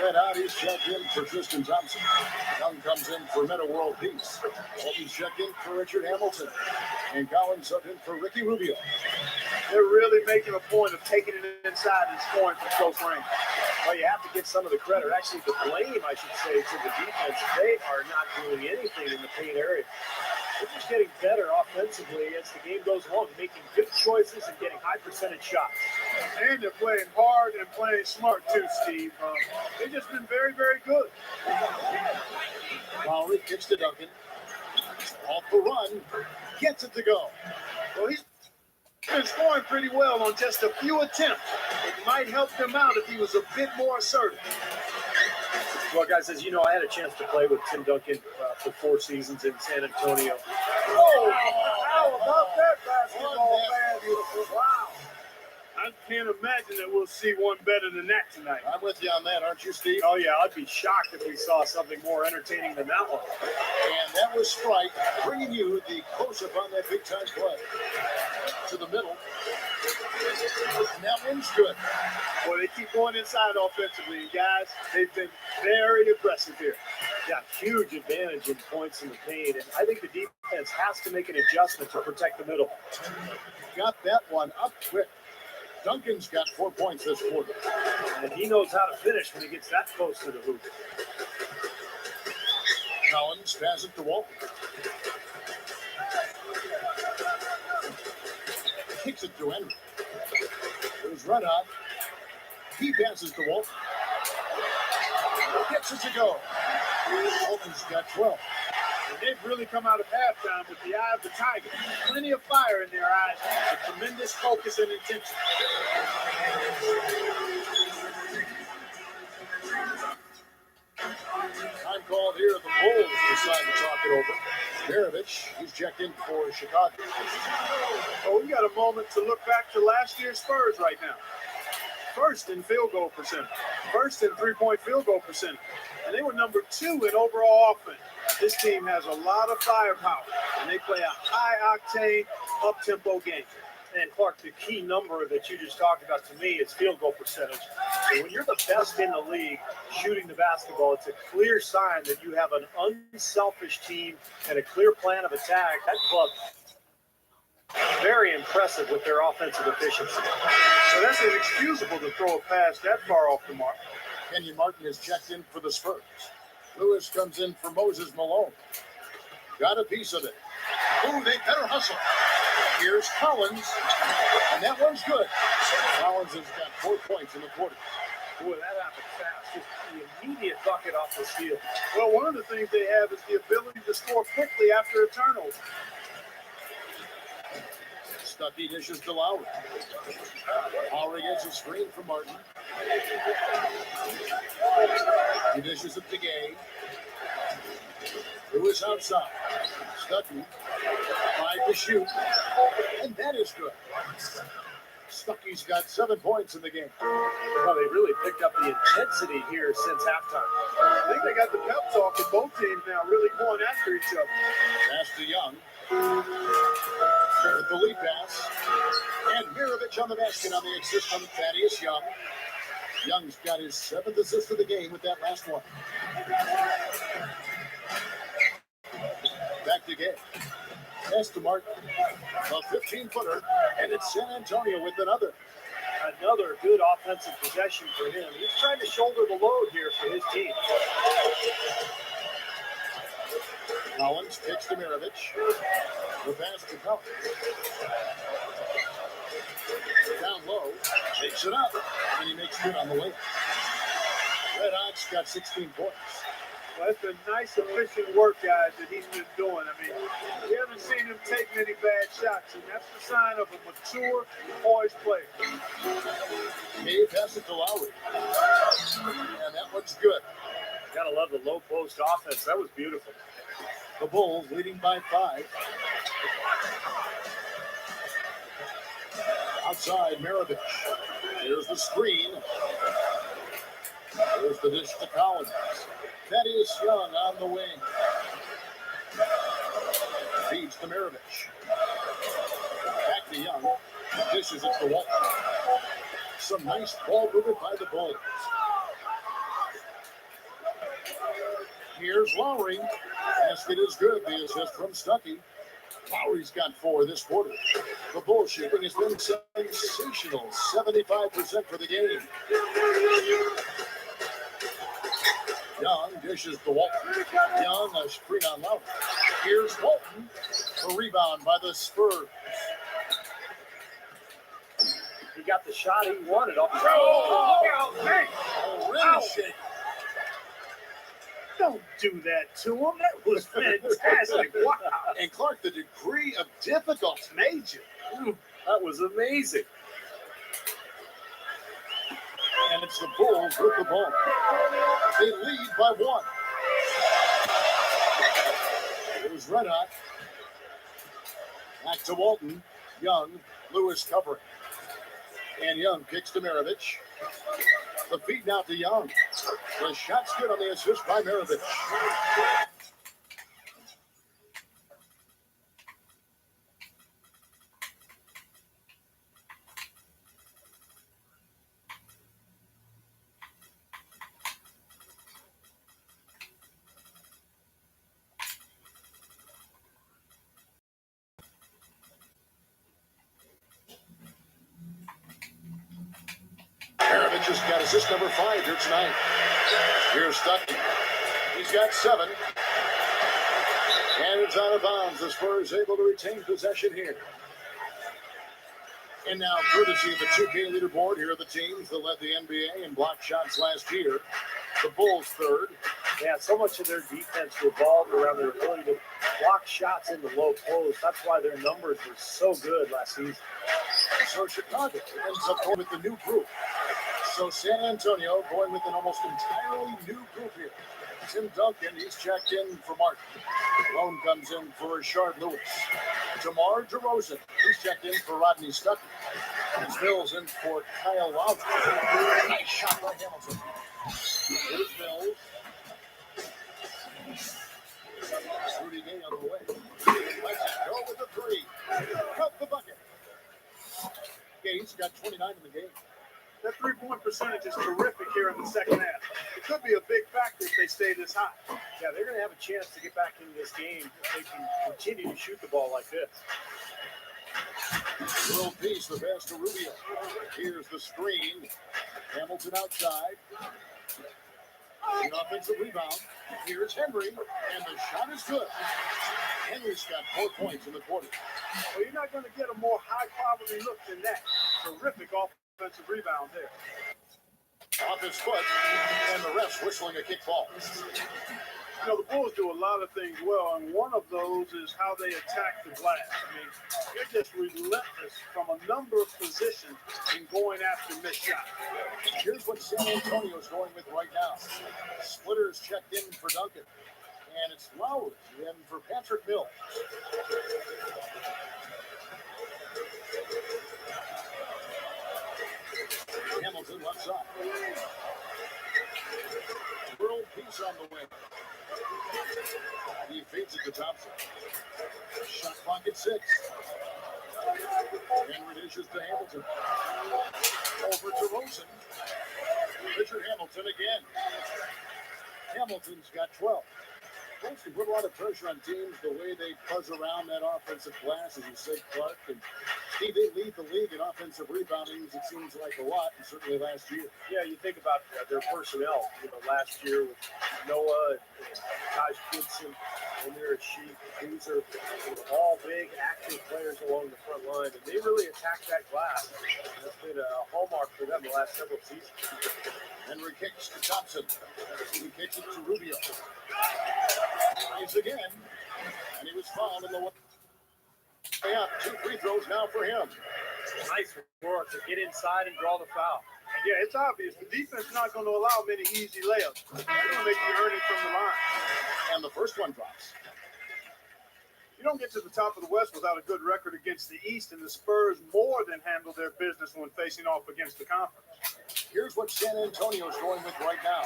Red Hotties checked in for Tristan Thompson. Young comes in for Meta World Peace. Walton's checked in for Richard Hamilton. And Collins subbed in for Ricky Rubio. They're really making a point of taking it inside and scoring from close range. Well, you have to give some of the credit, or actually the blame, I should say, to the defense. They are not doing anything in the paint area. They're just getting better offensively as the game goes along, making good choices and getting high percentage shots. And they're playing hard and playing smart too, Steve. They've just been very, very good. Lowry kicks to Duncan. Off the run. Gets it to go. Well, he's been scoring pretty well on just a few attempts. It might help them out if he was a bit more assertive. Well, guys, as you know, I had a chance to play with Tim Duncan for 4 seasons in San Antonio. Oh, how about that basketball, man? Wow. I can't imagine that we'll see one better than that tonight. I'm with you on that, aren't you, Steve? Oh, yeah, I'd be shocked if we saw something more entertaining than that one. And that was Sprite bringing you the close-up on that big-time play. To the middle. And that one's good. Boy, they keep going inside offensively. And guys, they've been very aggressive here. Got huge advantage in points in the paint, and I think the defense has to make an adjustment to protect the middle. Got that one up quick. Duncan's got 4 points this quarter. And he knows how to finish when he gets that close to the hoop. Collins passes it to Walton. Kicks it to Henry. There's Red Hot. He passes to Walton. Gets it to go. Walton's got 12. And they've really come out of halftime with the eye of the tiger. Plenty of fire in their eyes, and tremendous focus and intensity. Time called here. The Bulls decide to talk it over. Maravich, he's checked in for Chicago. Oh, we got a moment to look back to last year's Spurs right now. First in field goal percentage. First in three-point field goal percentage. And they were number 2 in overall offense. This team has a lot of firepower, and they play a high-octane, up-tempo game. And Clark, the key number that you just talked about to me is field goal percentage. And when you're the best in the league shooting the basketball, it's a clear sign that you have an unselfish team and a clear plan of attack. That club, very impressive with their offensive efficiency. So that's inexcusable to throw a pass that far off the mark. Kenyon Martin is checked in for the Spurs. Lewis comes in for Moses Malone. Got a piece of it. Oh, they better hustle. Here's Collins, and that one's good. Collins has got 4 points in the quarter. Boy, that happened fast. Just the immediate bucket off the steal. Well, one of the things they have is the ability to score quickly after a turnover. Stuckey dishes to Lowry. Lowry gets a screen from Martin. He dishes it to Gay. Lewis outside. Stuckey. 5 to shoot. And that is good. Stuckey's got 7 points in the game. Well, they really picked up the intensity here since halftime. I think they got the pep talk in both teams now, really going after each other. Pass to Young. With the lead pass. And Mirovich on the basket on the assist from Thaddeus Young. Young's got his 7th assist of the game with that last one. Back to Gay. Pass to Martin. A 15-footer. And it's San Antonio with another. Another good offensive possession for him. He's trying to shoulder the load here for his team. Collins takes to Mirovich. The pass to Collins. Down low. Takes it up. And he makes good on the layup. Red Hawks got 16 points. Well, it's been nice, efficient work, guys, that he's been doing. I mean, we haven't seen him take many bad shots, and that's the sign of a mature, poised player. He passes it to Lowry. And that one's good. Gotta love the low post offense. That was beautiful. The Bulls leading by 5. Outside, Mirovich. Here's the screen. There's the dish to Collins. Thaddeus Young on the wing. Feeds to Mirovich. Back to Young. Dishes it to Walton. Some nice ball movement by the Bulls. Here's Lowry. Basket is good. The assist from Stuckey. Lowry's got 4 this quarter. The Bulls shooting has been sensational. 75% for the game. Young dishes to Walton. Young, a screen on Lowry. Here's Walton. A rebound by the Spurs. He got the shot he wanted. Oh, look out, man! Really shake. Don't do that to him. That was fantastic. Wow. And Clark, the degree of difficulty. Major. That was amazing. And it's the Bulls with the ball. They lead by 1. It was Red Hot. Back to Walton. Young. Lewis covering. And Young kicks to Mirovich. The feed now to Young. The shot's good on the assist by Mirovich. Mirovich has got assist number 5 here tonight. Here's Stuckey. He's got 7. And it's out of bounds. The Spurs able to retain possession here. And now, courtesy of the 2K leaderboard, here are the teams that led the NBA in block shots last year. The Bulls 3rd. Yeah, so much of their defense revolved around their ability to block shots in the low post. That's why their numbers were so good last season. So Chicago ends up going with the new group. So San Antonio going with an almost entirely new group here. Tim Duncan, he's checked in for Martin. Lone comes in for Rashard Lewis. DeMar DeRozan, he's checked in for Rodney Stuckey. And Mills in for Kyle Lowry. Nice shot by Hamilton. Here's Mills. Rudy Gay on the way. Let's go with the 3. Cut the bucket. Gay's got 29 in the game. That three-point percentage is terrific here in the second half. It could be a big factor if they stay this high. Yeah, they're going to have a chance to get back into this game if they can continue to shoot the ball like this. Little piece, the pass to Rubio. Here's the screen. Hamilton outside. An offensive rebound. Here's Henry, and the shot is good. Henry's got 4 points in the quarter. Well, you're not going to get a more high-quality look than that. Terrific offensive rebound there. Off his foot, and the refs whistling a kick ball. You know, the Bulls do a lot of things well, and one of those is how they attack the glass. I mean, they're just relentless from a number of positions in going after missed shots. Here's what San Antonio's going with right now. Splitter is checked in for Duncan. And it's Lowry in for Patrick Mills. Hamilton left side. World peace on the wing. He feeds it to Thompson. Shot clock at 6. Henry dishes to Hamilton. Over to Rosen. Richard Hamilton again. Hamilton's got 12. Folks, they put a lot of pressure on teams the way they buzz around that offensive glass, as you said, Clark. And Steve, they lead the league in offensive rebounding, it seems like a lot, and certainly last year. Yeah, you think about their personnel. You know, last year with Noah and Taj Gibson, Amir Sheik, Boozer, all big, active players along the front line, and they really attack that glass. And that's been a hallmark for them the last several seasons. Henry kicks to Thompson. He kicks it to Rubio. Tries again, and he was fouled in the way up. 2 free throws now for him. Nice work to get inside and draw the foul. Yeah, it's obvious. The defense is not going to allow many easy layups. They're going to make you earn it from the line. And the first one drops. You don't get to the top of the West without a good record against the East, and the Spurs more than handle their business when facing off against the conference. Here's what San Antonio's going with right now.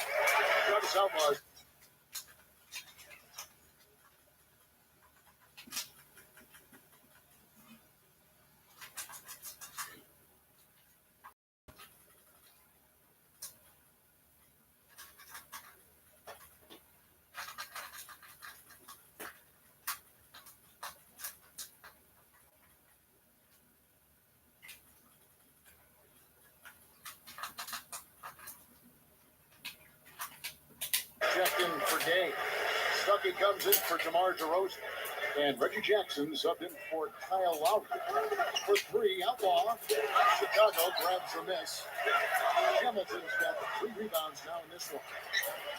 Travis Outlaws. Checked in for Day. Stuckey comes in for DeMar DeRozan. And Reggie Jackson subbed in for Kyle Lowry. For 3, Outlaw. Chicago grabs the miss. Hamilton's got 3 rebounds now in this one.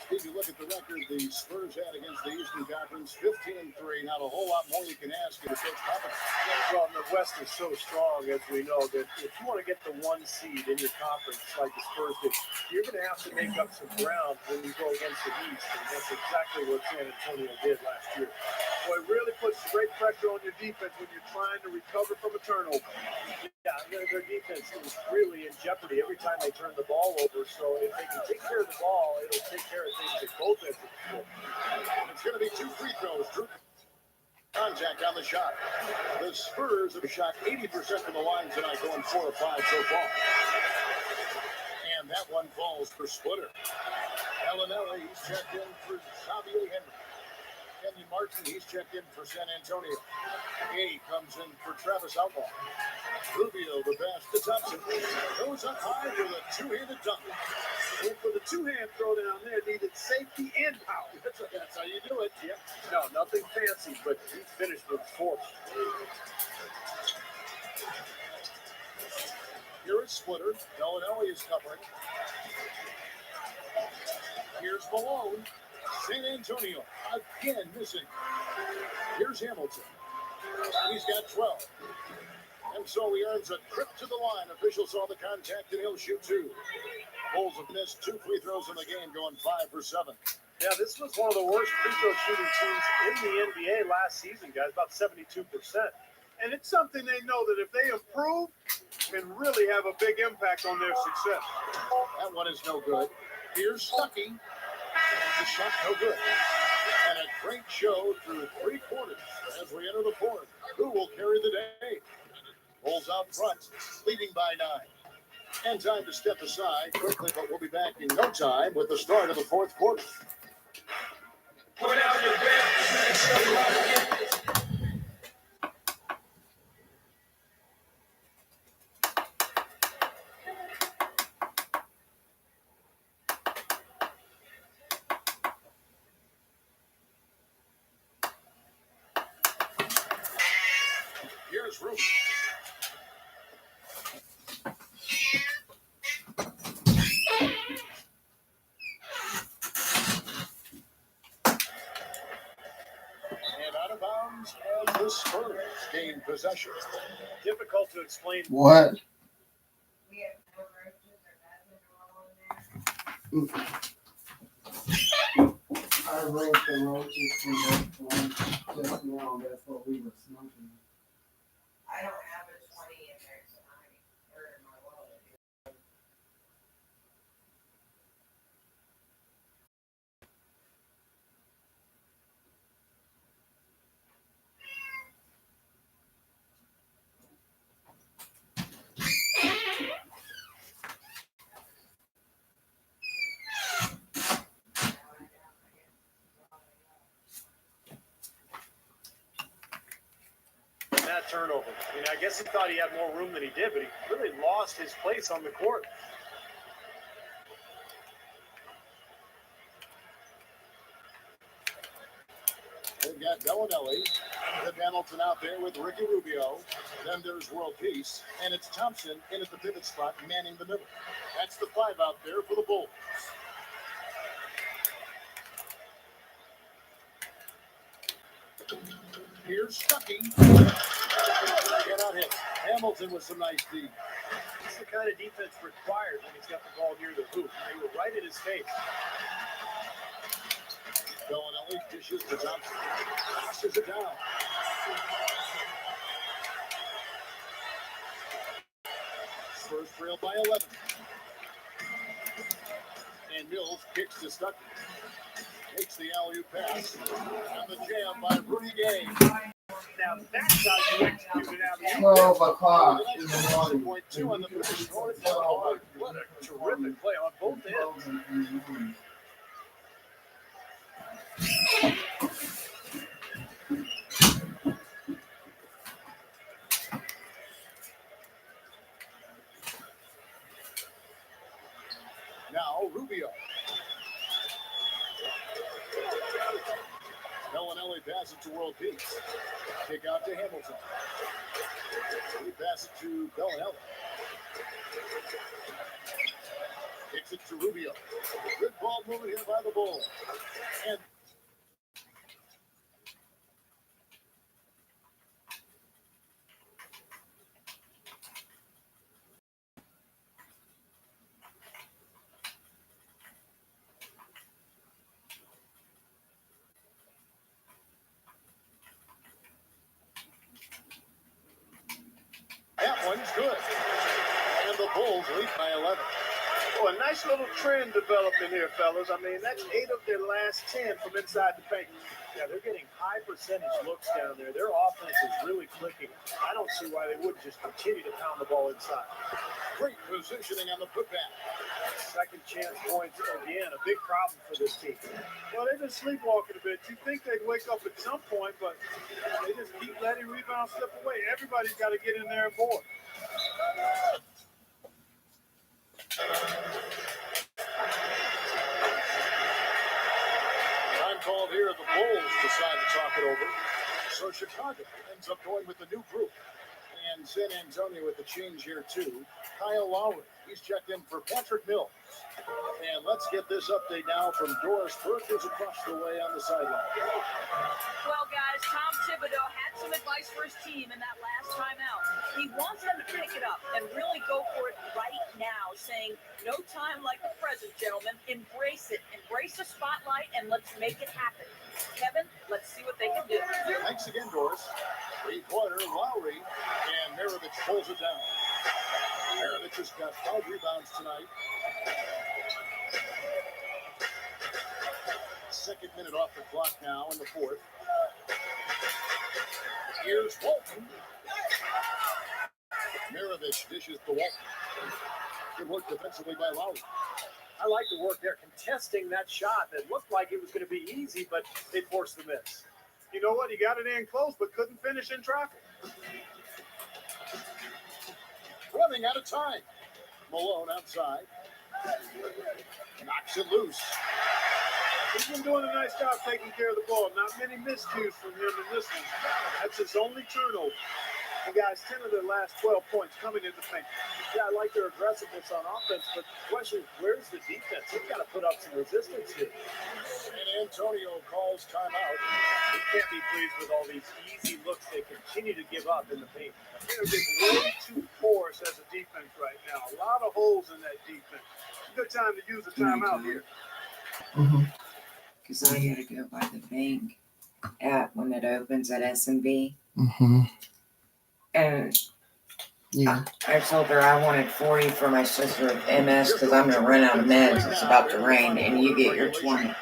Steve, you look at the record the Spurs had against the Eastern Conference, 15-3. Not a whole lot more you can ask in the Coach Conference. Well, the West is so strong, as we know, that if you want to get the 1 seed in your conference like the Spurs did, you're going to have to make up some ground when you go against the East, and that's exactly what San Antonio did last year. Boy, it really puts great pressure on your defense when you're trying to recover from a turnover. Yeah, their defense is really in jeopardy every time they turn the ball over, so if they can take care of the ball, it'll take care of things at both ends of the floor. It's going to be 2 free throws. Drew contact on the shot. The Spurs have shot 80% from the line tonight, going 4 of 5 so far. And that one falls for Splitter. Ellenelli, he's checked in for Xavier Henry. Kenyon Martin, he's checked in for San Antonio. A comes in for Travis Outlaw. Rubio, the pass to Thompson. Goes up high with a 2-handed dunk. And for the 2-hand throw down there, needed safety and power. That's how you do it. Yep. No, nothing fancy, but he finished with force. Here is Splitter. Ellenelli is covering. Here's Malone. San Antonio again missing. Here's Hamilton. He's got 12. And so he earns a trip to the line. Officials saw the contact and he'll shoot 2. Bulls have missed 2 free throws in the game, going 5 for 7. Yeah, this was one of the worst free throw shooting teams in the NBA last season, guys, about 72%. And it's something they know that if they improve, can really have a big impact on their success. That one is no good. Here's Stuckey. The shot no good. And a great show through 3 quarters as we enter the 4th. Who will carry the day? Bulls out front, leading by 9. And time to step aside quickly, but we'll be back in no time with the start of the 4th quarter. Put out your best. Here's Ruth. Spurs gain possession. Difficult to explain. What? I raked the roaches from that one just now. That's what we were smoking. I don't have a 20 in there tonight, or in my wallet. That turnover. I mean, I guess he thought he had more room than he did, but he really lost his place on the court. They've got Bellinelli, Pip Hamilton out there with Ricky Rubio. Then there's World Peace, and it's Thompson in at the pivot spot, manning the middle. That's the 5 out there for the Bulls. Here's Stuckey. Cannot hit. Hamilton with some nice D. It's the kind of defense required when he's got the ball near the hoop. They were right in his face. Bellinelli dishes to Thompson. Passes it down. Spurs trail by 11. And Mills kicks to Stuckey. Takes the alley-oop pass. And the jam by Rudy Gay. Now that's how you execute an alley-oop. 12 o'clock in the morning. 2 on the finish. What a terrific play on both ends. Now Rubio. Bellinelli passes to World Peace. Kick out to Hamilton. He passes it to Bellinelli. Kicks it to Rubio. Good ball movement here by the Bulls. And that one's good. And the Bulls lead by 11. Oh, a nice little trend developing here, fellas. I mean, that's 8 of their last 10 from inside the paint. Yeah, they're getting high percentage looks down there. Their offense is really clicking. I don't see why they wouldn't just continue to pound the ball inside. Great positioning on the putback. Second chance points, again, a big problem for this team. Well, they've been sleepwalking a bit. You'd think they'd wake up at some point, but they just keep letting rebounds slip away. Everybody's got to get in there and board. Time called here. The Bulls decide to talk it over. So Chicago ends up going with the new group. And San Antonio with the change here too. Kyle Lowry. He's checked in for Patrick Mills. And let's get this update now from Doris Burke, who's across the way on the sideline. Well, guys, Tom Thibodeau had some advice for his team in that last time out. He wants them to pick it up and really go for it right now, saying, no time like the present, gentlemen. Embrace it. Embrace the spotlight, and let's make it happen. Kevin, let's see what they can do. Thanks again, Doris. 3-pointer, Lowry, and Maravich pulls it down. Maravich has got 5 rebounds tonight. Second minute off the clock now in the fourth. Here's Walton. Maravich dishes to Walton. Good work defensively by Lowry. I like the work there, contesting that shot that looked like it was going to be easy, but they forced the miss. You know what? He got it in close, but couldn't finish in traffic. Running out of time. Malone outside. Knocks it loose. He's been doing a nice job taking care of the ball. Not many miscues from him in this one. That's his only turnover. And guys, 10 of their last 12 points coming in the paint. Yeah, I like their aggressiveness on offense, but the question is, where's the defense? They've got to put up some resistance here. And Antonio calls timeout. can't be pleased with all these easy looks they continue to give up in the paint. They're just way too porous as a defense right now. A lot of holes in that defense. Good time to use a timeout here. Because I gotta go by the bank at when it opens at S&B. And Yeah. I told her I wanted 40 for my sister with MS because I'm gonna run out of meds. It's about to rain, and you get your 20.